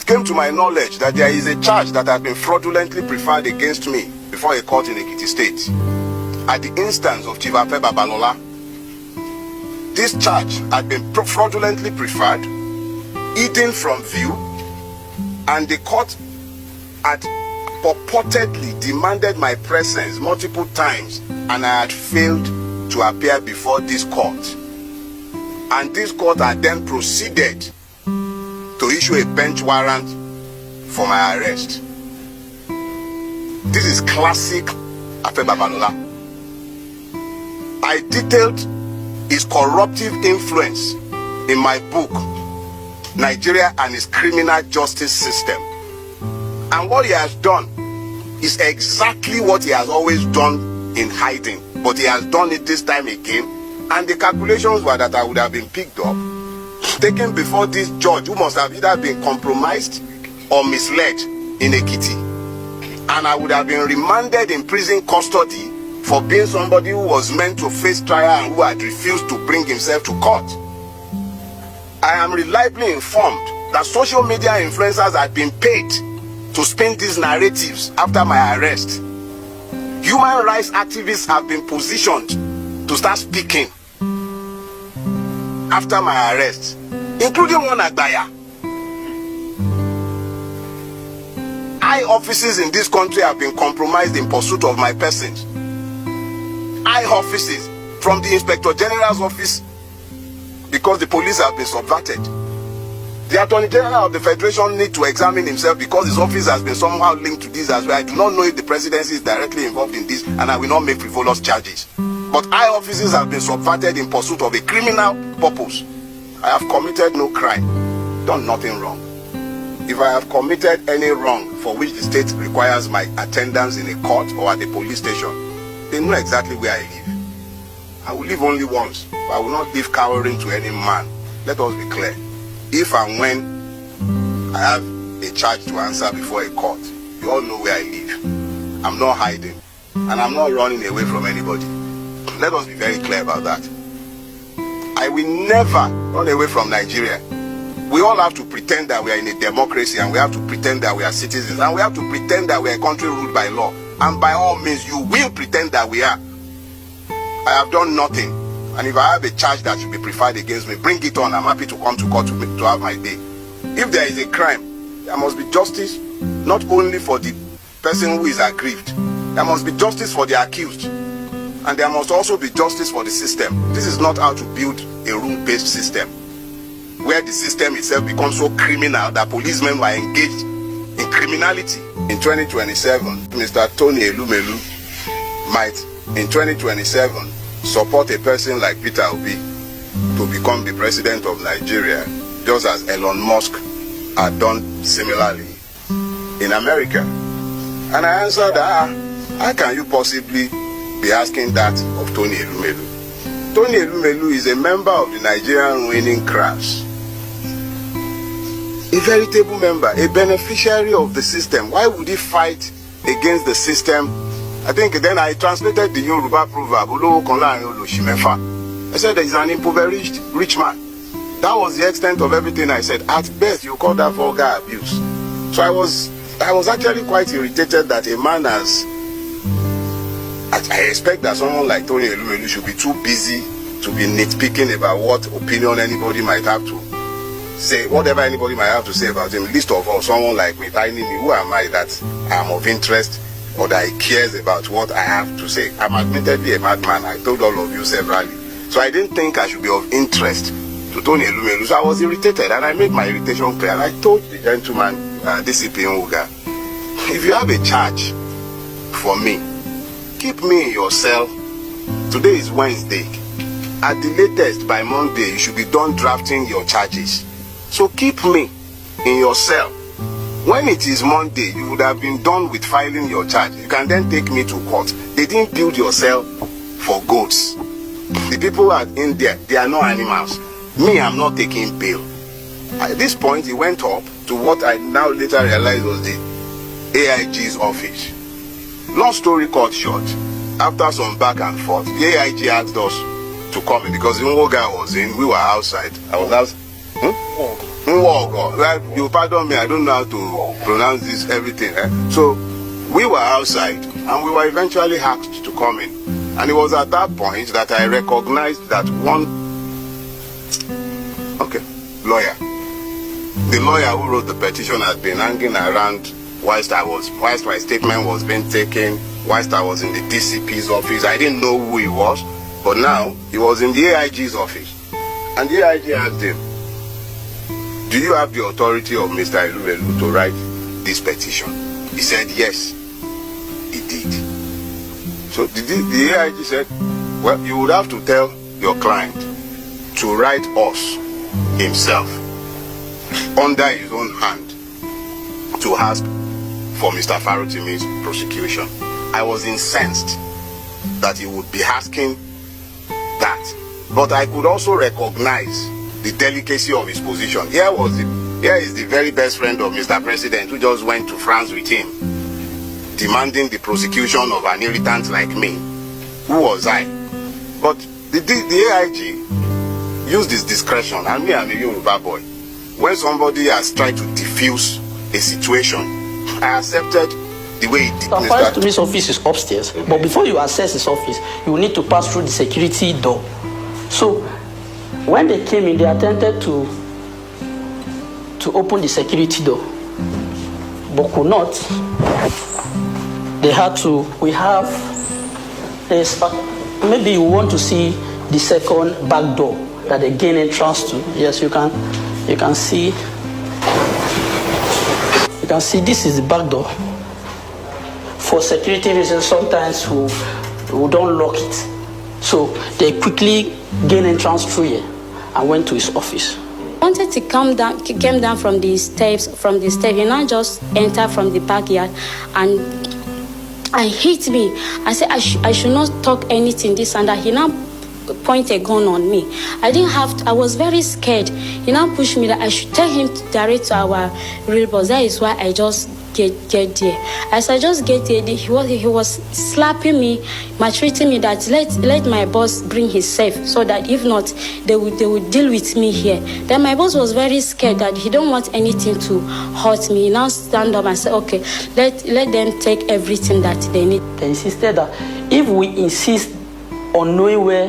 it came to my knowledge that there is a charge that has been fraudulently preferred against me before a court in Ekiti State at the instance of Chief Ape Babalola. This charge had been fraudulently preferred, hidden from view, and the court had purportedly demanded my presence multiple times, and I had failed to appear before this court. And this court had then proceeded to issue a bench warrant for my arrest. This is classic Ape Babalola. I detailed his corruptive influence in my book, Nigeria and its Criminal Justice System. And what he has done is exactly what he has always done in hiding, but he has done it this time again. And the calculations were that I would have been picked up, taken before this judge who must have either been compromised or misled in Ekiti, and I would have been remanded in prison custody for being somebody who was meant to face trial and who had refused to bring himself to court. I am reliably informed that social media influencers had been paid to spin these narratives after my arrest. Human rights activists have been positioned to start speaking after my arrest, including one Agbaya. High offices in this country have been compromised in pursuit of my person. High offices, from the Inspector General's office, because the police have been subverted. The Attorney General of the Federation needs to examine himself because his office has been somehow linked to this as well. I do not know if the presidency is directly involved in this, and I will not make frivolous charges. But high offices have been subverted in pursuit of a criminal purpose. I have committed no crime, done nothing wrong. If I have committed any wrong for which the state requires my attendance in a court or at a police station, they know exactly where I live. I will live only once, but I will not live cowering to any man. Let us be clear. If and when I have a charge to answer before a court, you all know where I live. I'm not hiding, and I'm not running away from anybody. Let us be very clear about that. I will never run away from Nigeria. We all have to pretend that we are in a democracy, and we have to pretend that we are citizens, and we have to pretend that we are a country ruled by law. And by all means, you will pretend that we are. I have done nothing. And if I have a charge that should be preferred against me, bring it on. I'm happy to come to court to have my day. If there is a crime, there must be justice, not only for the person who is aggrieved. There must be justice for the accused. And there must also be justice for the system. This is not how to build a rule-based system, where the system itself becomes so criminal that policemen were engaged in criminality. In 2027, Mr. Tony Elumelu might, in 2027, support a person like Peter Obi to become the president of Nigeria, just as Elon Musk had done similarly in America. And I answered, how can you possibly be asking that of Tony Elumelu? Tony Elumelu is a member of the Nigerian winning class, a veritable member, a beneficiary of the system. Why would he fight against the system? I think then I translated the Yoruba proverb, I said there is an impoverished rich man. That was the extent of everything I said. At best, you call that vulgar abuse. So I was actually quite irritated that a man has... I expect that someone like Tony Elumelu should be too busy to be nitpicking about what opinion anybody might have to say, whatever anybody might have to say about him. Least of all, someone like me, tiny me, who am I that I am of interest or that he cares about what I have to say? I'm admittedly a madman. I told all of you severally. So I didn't think I should be of interest to Tony Elumelu. So I was irritated, and I made my irritation clear. And I told the gentleman, DCP Nwuga, if you have a charge for me, keep me in your cell. Today is Wednesday. At the latest, by Monday, you should be done drafting your charges. So keep me in your cell. When it is Monday, you would have been done with filing your charge. You can then take me to court. They didn't build your cell for goats. The people in there, they are not animals. Me, I'm not taking bail. At this point, he went up to what I now later realized was the AIG's office. Long story cut short, after some back and forth, the AIG asked us to come in because Nwuga was in, we were outside. I was out. Well, you pardon me, I don't know how to pronounce this, everything. So, we were outside, and we were eventually asked to come in. And it was at that point that I recognized that lawyer. The lawyer who wrote the petition had been hanging around whilst my statement was being taken, whilst I was in the DCP's office. I didn't know who he was, but now he was in the AIG's office. And the AIG asked him, do you have the authority of Mr. Elubelu to write this petition? He said, yes, he did. So the AIG said, well, you would have to tell your client to write us himself under his own hand to ask for Mr. Farotimi's prosecution. I was incensed that he would be asking that, but I could also recognize the delicacy of his position. Here is the very best friend of Mr. President who just went to France with him, demanding the prosecution of an irritant like me. Who was I? But the AIG used his discretion, and me, I'm a Yoruba boy. When somebody has tried to diffuse a situation, I accepted the way he did. Farotimi's office is upstairs, but before you access his office, you will need to pass through the security door. So, when they came in, they attempted to open the security door, but could not. They had to. Maybe you want to see the second back door that they gain entrance to. Yes, you can see. You can see this is the back door. For security reasons, sometimes we don't lock it, so they quickly gain entrance through here and went to his office. I wanted to came down from the steps, he now just entered from the backyard and hit me. I said I should not talk anything, this and that. He now point a gun on me. I was very scared. He now pushed me that I should tell him to direct to our real boss. That is why I just get there. As I just get there, he was slapping me, maltreating me that let my boss bring his safe, so that if not, they would deal with me here. Then my boss was very scared that he don't want anything to hurt me. He now stand up and say, okay, let them take everything that they need. They insisted that if we insist on knowing where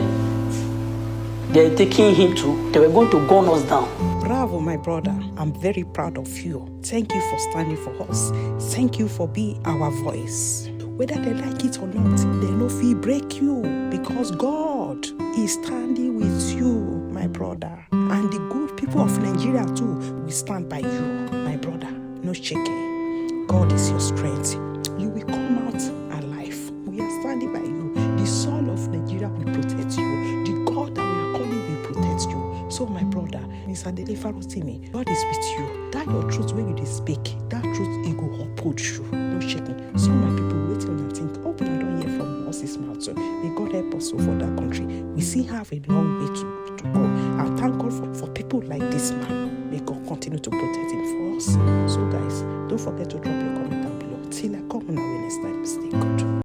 they're taking him to, they were going to gun us down. Bravo, my brother. I'm very proud of you. Thank you for standing for us. Thank you for being our voice. Whether they like it or not, they no feel break you, because God is standing with you, my brother. And the good people of Nigeria too will stand by you, my brother. No shaking. God is your strength. You will come out alive. We are standing by you. The soul of Nigeria will protect you. The God that we are calling will protect you. So, my brother, Mr. Dele Farotimi, God is with you. That your truth when you speak, that truth it will uphold you. No shaking. So, my people waiting and think, open and don't hear from horse's mouth. So, may God help us for that country. We still have a long way to go. And thank God for people like this man. May God continue to protect him for us. So, guys, don't forget to drop your comment down below. Till I come on our next time. Stay good.